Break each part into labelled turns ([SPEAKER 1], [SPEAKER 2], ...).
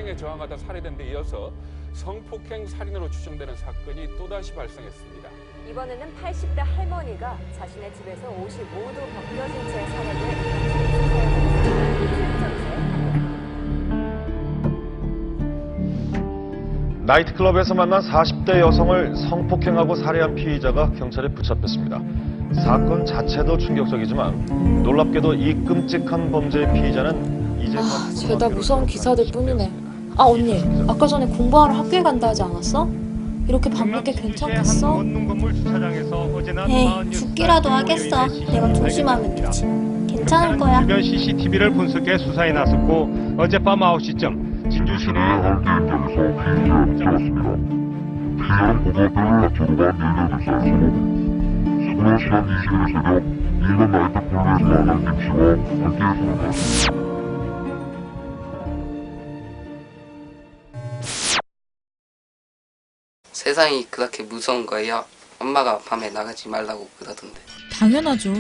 [SPEAKER 1] 성추행에 저항하다 살해된 데 이어서 성폭행 살인으로 추정되는 사건이 또다시 발생했습니다.
[SPEAKER 2] 이번에는 80대 할머니가 자신의 집에서 옷이 모두 벗겨진 채 살해돼
[SPEAKER 3] 나이트클럽에서 만난 40대 여성을 성폭행하고 살해한 피의자가 경찰에 붙잡혔습니다. 사건 자체도 충격적이지만 놀랍게도 이 끔찍한 범죄의 피의자는 이제
[SPEAKER 4] 죄다 무서운 기사들 뿐이네. 아 언니, 아까 전에 공부하러 학교에 간다 하지 않았어? 이렇게 밤늦게 괜찮겠어?
[SPEAKER 5] 에이, 죽기라도 하겠어. 내가 조심하면 되지. 괜찮을 거야.
[SPEAKER 6] 주변 CCTV를 분석해 수사에 나섰고 어젯밤 9시쯤 진주 시내
[SPEAKER 7] 세상이 그렇게 무서운 거예요? 엄마가 밤에 나가지 말라고 그러던데.
[SPEAKER 8] 당연하죠.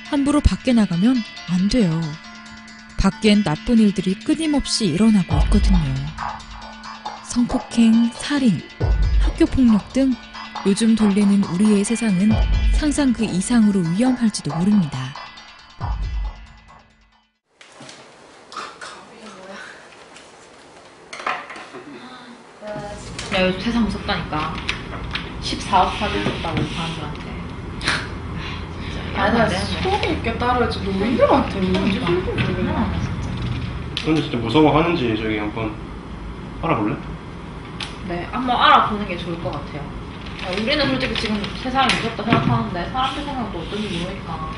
[SPEAKER 8] 함부로 밖에 나가면 안 돼요. 밖엔 나쁜 일들이 끊임없이 일어나고 있거든요. 성폭행, 살인, 학교폭력 등 요즘 돌리는 우리의 세상은 상상 그 이상으로 위험할지도 모릅니다.
[SPEAKER 9] 야, 요즘 세상 무섭다니까. 14억 사주셨다고 사람들한테.
[SPEAKER 4] 아니, 나 소금 있게 따라야지. 너무 힘들 것 같아. 뭔지
[SPEAKER 6] 근데 진짜 무서워하는지 저기 한번 알아볼래?
[SPEAKER 9] 네, 한번 알아보는 게 좋을 것 같아요. 우리는 솔직히 지금 세상이 무섭다 생각하는데 사람들 생각도 어떤지 모르니까.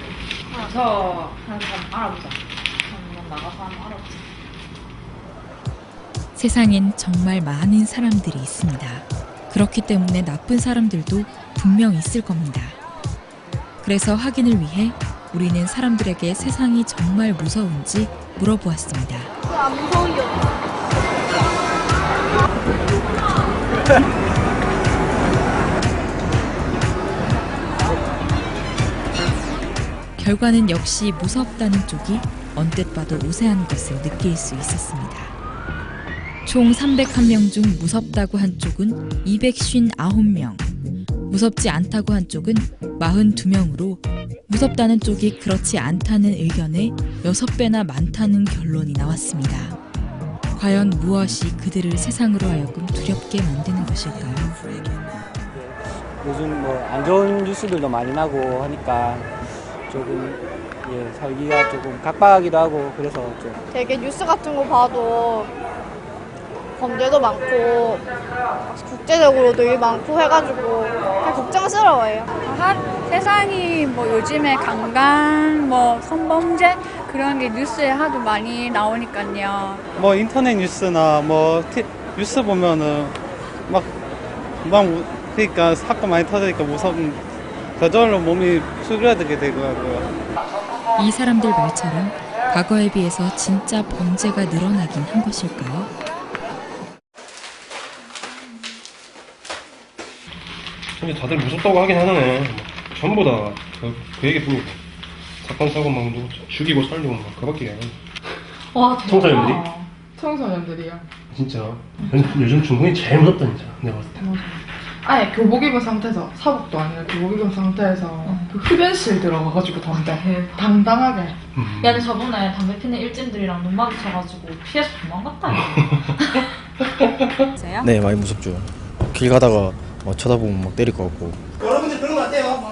[SPEAKER 9] 그래서 한번 알아보자. 한번 나가서 한번 알아보자.
[SPEAKER 8] 세상엔 정말 많은 사람들이 있습니다. 그렇기 때문에 나쁜 사람들도 분명 있을 겁니다. 그래서 확인을 위해 우리는 사람들에게 세상이 정말 무서운지 물어보았습니다.
[SPEAKER 5] 안 무서워요.
[SPEAKER 8] 결과는 역시 무섭다는 쪽이 언뜻 봐도 우세한 것을 느낄 수 있었습니다. 총 301명 중 무섭다고 한 쪽은 259명, 무섭지 않다고 한 쪽은 42명으로 무섭다는 쪽이 그렇지 않다는 의견에 6배나 많다는 결론이 나왔습니다. 과연 무엇이 그들을 세상으로 하여금 두렵게 만드는 것일까요?
[SPEAKER 10] 요즘 뭐 안 좋은 뉴스들도 많이 나고 하니까 조금 살기가 조금 각박하기도 하고 그래서 좀
[SPEAKER 5] 되게 뉴스 같은 거 봐도 범죄도 많고 국제적으로도 일 많고 해가지고 그냥 걱정스러워요.
[SPEAKER 11] 세상이 뭐 요즘에 강간, 뭐 성범죄 그런 게 뉴스에 하도 많이 나오니까요.
[SPEAKER 10] 뭐 인터넷 뉴스나 뭐 뉴스 보면은 막 그러니까 사건 많이 터지니까 무서운 저절로 몸이 수그러들게 되고요.
[SPEAKER 8] 이 사람들 말처럼 과거에 비해서 진짜 범죄가 늘어나긴 한 것일까요?
[SPEAKER 6] 근데 다들 무섭다고 하긴 하네. 전부 다 그 얘기뿐이고 사건 사고 막 누구 죽이고 살리고 막 그밖에 안 해.
[SPEAKER 4] 와,
[SPEAKER 6] 청소년들이?
[SPEAKER 4] 청소년들이요.
[SPEAKER 6] 진짜 요즘 중국이 제일 무섭다 진짜 내가 봤을 때.
[SPEAKER 4] 아니, 교복 입은 상태에서, 사복도 아니라 교복 입은 상태에서 그 흡연실 들어가가지고 당당하게.
[SPEAKER 9] 야, 근데 저번에 담배 피는 일진들이랑 눈 마주쳐가지고 피해서 도망갔다.
[SPEAKER 10] 네, 많이 무섭죠. 길 가다가 막 쳐다보면 막 때릴 것 같고.
[SPEAKER 12] 여러분들 그런 거 어때요?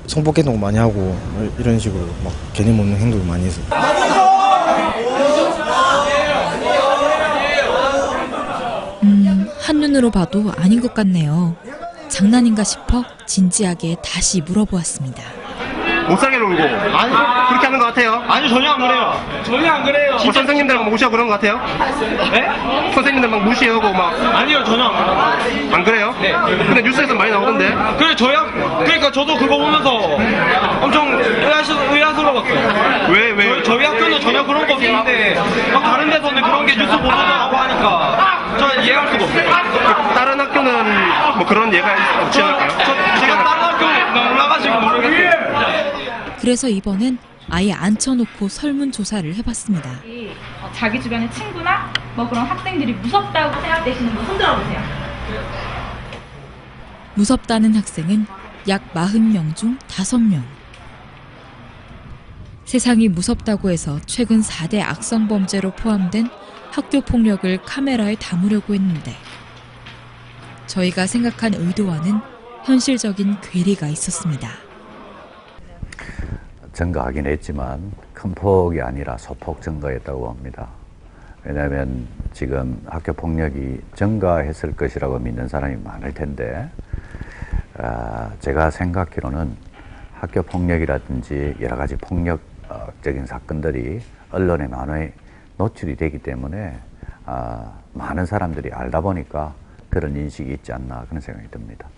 [SPEAKER 10] 성폭행도 많이 하고 이런 식으로 막 개념 없는 행동을 많이 해서.
[SPEAKER 8] 한눈으로 봐도 아닌 것 같네요. 장난인가 싶어 진지하게 다시 물어보았습니다.
[SPEAKER 6] 못 살게 놀고 아니 그렇게 하는 것 같아요. 아니 전혀 안 그래요. 전혀 안 그래요. 선생님들 막 무시하고 그런 것 같아요. 네? 선생님들 막 무시하고 막 아니요 전혀 안 그래요. 네. 근데 뉴스에서 많이 나오던데. 그래 그러니까 저도 그거 보면서 엄청 의아스러웠어요. 왜? 저희 학교는 전혀 그런 거 없는데 막 다른 데서는 그런 게 뉴스 보도하고 하니까 저는 이해할 수가 없어요. 다른 학교는 뭐 그런 예가 없지 않을까요? 제가 다른 학교 올라가지고 모르겠어요.
[SPEAKER 8] 그래서 이번엔 아예 앉혀놓고 설문조사를 해봤습니다.
[SPEAKER 9] 자기 주변의 친구나 뭐 그런 학생들이 무섭다고 생각되시는 분 손들어보세요.
[SPEAKER 8] 무섭다는 학생은 약 40명 중 5명. 세상이 무섭다고 해서 최근 4대 악성 범죄로 포함된 학교 폭력을 카메라에 담으려고 했는데 저희가 생각한 의도와는 현실적인 괴리가 있었습니다.
[SPEAKER 12] 증가하긴 했지만 큰 폭이 아니라 소폭 증가했다고 합니다. 왜냐하면 지금 학교 폭력이 증가했을 것이라고 믿는 사람이 많을 텐데 제가 생각하기로는 학교 폭력이라든지 여러 가지 폭력적인 사건들이 언론에 많이 노출이 되기 때문에 많은 사람들이 알다 보니까 그런 인식이 있지 않나 그런 생각이 듭니다.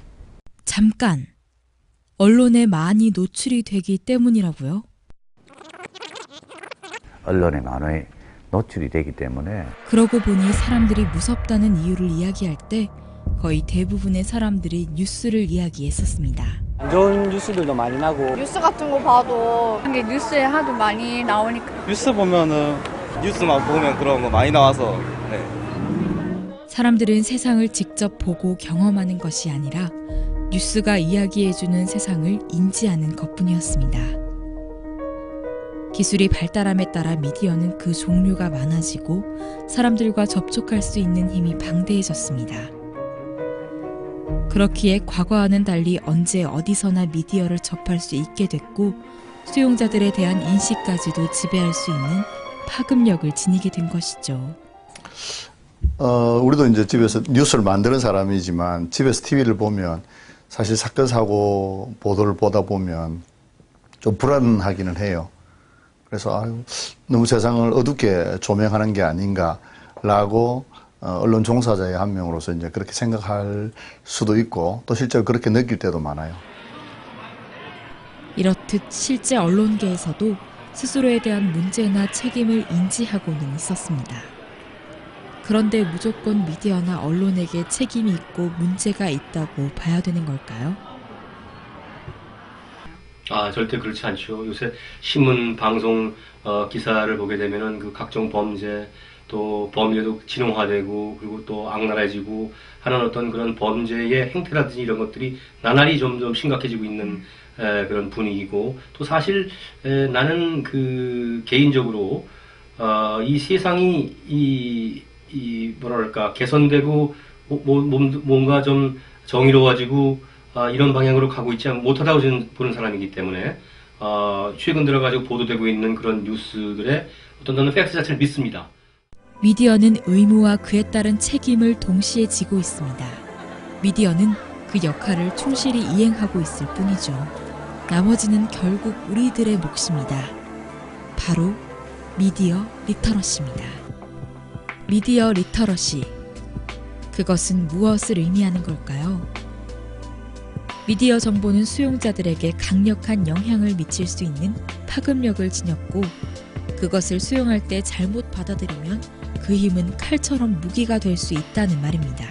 [SPEAKER 8] 잠깐! 언론에 많이 노출이 되기 때문이라고요?
[SPEAKER 12] 언론에 많이 노출이 되기 때문에
[SPEAKER 8] 그러고 보니 사람들이 무섭다는 이유를 이야기할 때 거의 대부분의 사람들이 뉴스를 이야기했었습니다.
[SPEAKER 10] 안 좋은 뉴스들도 많이 나고
[SPEAKER 11] 뉴스 같은 거 봐도 이게 뉴스에 하도 많이 나오니까
[SPEAKER 6] 뉴스 보면은 뉴스만 보면 그런 거 많이 나와서
[SPEAKER 8] 사람들은 세상을 직접 보고 경험하는 것이 아니라 뉴스가 이야기해주는 세상을 인지하는 것뿐이었습니다. 기술이 발달함에 따라 미디어는 그 종류가 많아지고 사람들과 접촉할 수 있는 힘이 방대해졌습니다. 그렇기에 과거와는 달리 언제 어디서나 미디어를 접할 수 있게 됐고 수용자들에 대한 인식까지도 지배할 수 있는 파급력을 지니게 된 것이죠.
[SPEAKER 13] 우리도 이제 집에서 뉴스를 만드는 사람이지만 집에서 TV를 보면 사실 사건 사고 보도를 보다 보면 좀 불안하기는 해요. 그래서 너무 세상을 어둡게 조명하는 게 아닌가라고 언론 종사자의 한 명으로서 이제 그렇게 생각할 수도 있고 또 실제로 그렇게 느낄 때도 많아요.
[SPEAKER 8] 이렇듯 실제 언론계에서도 스스로에 대한 문제나 책임을 인지하고는 있었습니다. 그런데 무조건 미디어나 언론에게 책임이 있고 문제가 있다고 봐야 되는 걸까요?
[SPEAKER 6] 절대 그렇지 않죠. 요새 신문, 방송 기사를 보게 되면은 그 각종 범죄, 또 범죄도 진흥화되고 그리고 또 악랄해지고 하는 어떤 그런 범죄의 행태라든지 이런 것들이 나날이 점점 심각해지고 있는 그런 분위기고 또 사실 나는 그 개인적으로 이 세상이 이 뭐랄까 개선되고 뭔가 좀 정의로워지고 이런 방향으로 가고 있지 못하다고 저는 보는 사람이기 때문에 최근 들어가지고 보도되고 있는 그런 뉴스들의 어떤 저는 팩트 자체를 믿습니다.
[SPEAKER 8] 미디어는 의무와 그에 따른 책임을 동시에 지고 있습니다. 미디어는 그 역할을 충실히 이행하고 있을 뿐이죠. 나머지는 결국 우리들의 몫입니다. 바로 미디어 리터러시입니다. 미디어 리터러시. 그것은 무엇을 의미하는 걸까요? 미디어 정보는 수용자들에게 강력한 영향을 미칠 수 있는 파급력을 지녔고 그것을 수용할 때 잘못 받아들이면 그 힘은 칼처럼 무기가 될 수 있다는 말입니다.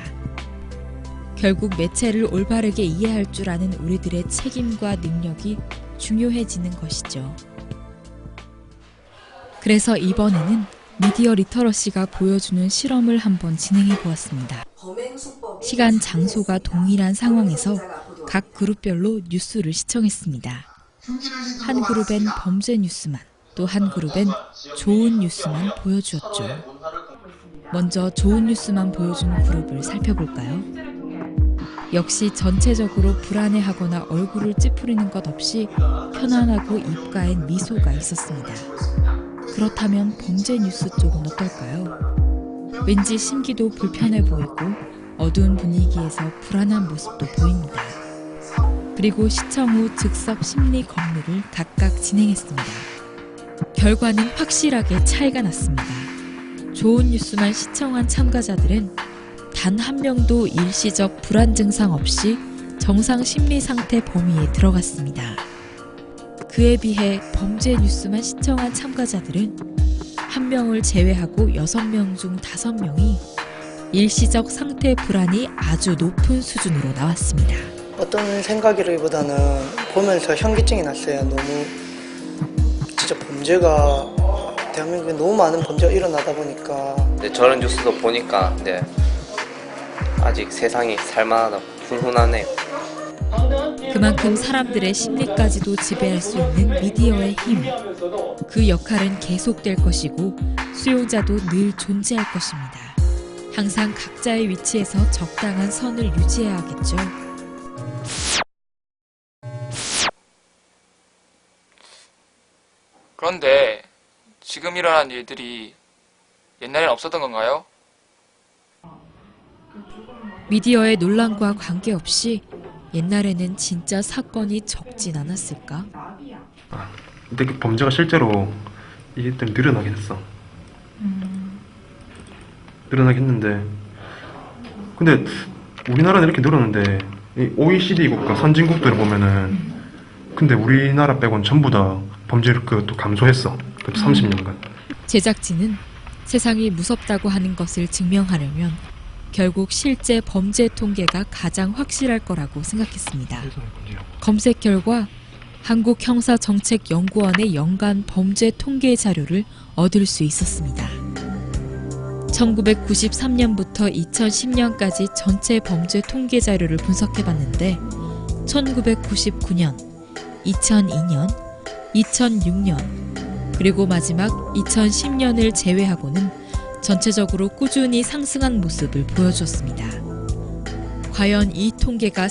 [SPEAKER 8] 결국 매체를 올바르게 이해할 줄 아는 우리들의 책임과 능력이 중요해지는 것이죠. 그래서 이번에는 미디어 리터러시가 보여주는 실험을 한번 진행해 보았습니다. 시간, 장소가 동일한 상황에서 각 그룹별로 뉴스를 시청했습니다. 한 그룹엔 범죄 뉴스만, 또 한 그룹엔 좋은 뉴스만 보여주었죠. 먼저 좋은 뉴스만 보여준 그룹을 살펴볼까요? 역시 전체적으로 불안해하거나 얼굴을 찌푸리는 것 없이 편안하고 입가엔 미소가 있었습니다. 그렇다면 범죄 뉴스 쪽은 어떨까요? 왠지 심기도 불편해 보이고 어두운 분위기에서 불안한 모습도 보입니다. 그리고 시청 후 즉석 심리 검문을 각각 진행했습니다. 결과는 확실하게 차이가 났습니다. 좋은 뉴스만 시청한 참가자들은 단 한 명도 일시적 불안 증상 없이 정상 심리 상태 범위에 들어갔습니다. 그에 비해 범죄 뉴스만 시청한 참가자들은 한 명을 제외하고 6명 중 5명이 일시적 상태 불안이 아주 높은 수준으로 나왔습니다.
[SPEAKER 14] 어떤 생각이라기보다는 보면서 현기증이 났어요. 너무 진짜 범죄가 대한민국에 너무 많은 범죄가 일어나다 보니까
[SPEAKER 7] 저런 뉴스도 보니까 아직 세상이 살만하다고 훈훈하네요.
[SPEAKER 8] 그만큼 사람들의 심리까지도 지배할 수 있는 미디어의 힘. 그 역할은 계속될 것이고 수용자도 늘 존재할 것입니다. 항상 각자의 위치에서 적당한 선을 유지해야 하겠죠.
[SPEAKER 15] 그런데 지금 일어난 일들이 옛날엔 없었던 건가요?
[SPEAKER 8] 미디어의 논란과 관계없이 옛날에는 진짜 사건이 적진 않았을까?
[SPEAKER 6] 근데 그 범죄가 실제로 이게 좀 늘어나긴 했어. 늘어나긴 했는데 근데 우리나라는 이렇게 늘었는데 이 OECD 국가 선진국들을 보면은 근데 우리나라 빼고는 전부 다 범죄를 또 감소했어. 그 30년간.
[SPEAKER 8] 제작진은 세상이 무섭다고 하는 것을 증명하려면 결국 실제 범죄 통계가 가장 확실할 거라고 생각했습니다. 검색 결과 한국형사정책연구원의 연간 범죄 통계 자료를 얻을 수 있었습니다. 1993년부터 2010년까지 전체 범죄 통계 자료를 분석해봤는데 1999년, 2002년, 2006년, 그리고 마지막 2010년을 제외하고는 전체적으로 꾸준히 상승한 모습을 보여줬습니다. 과연 이 통계가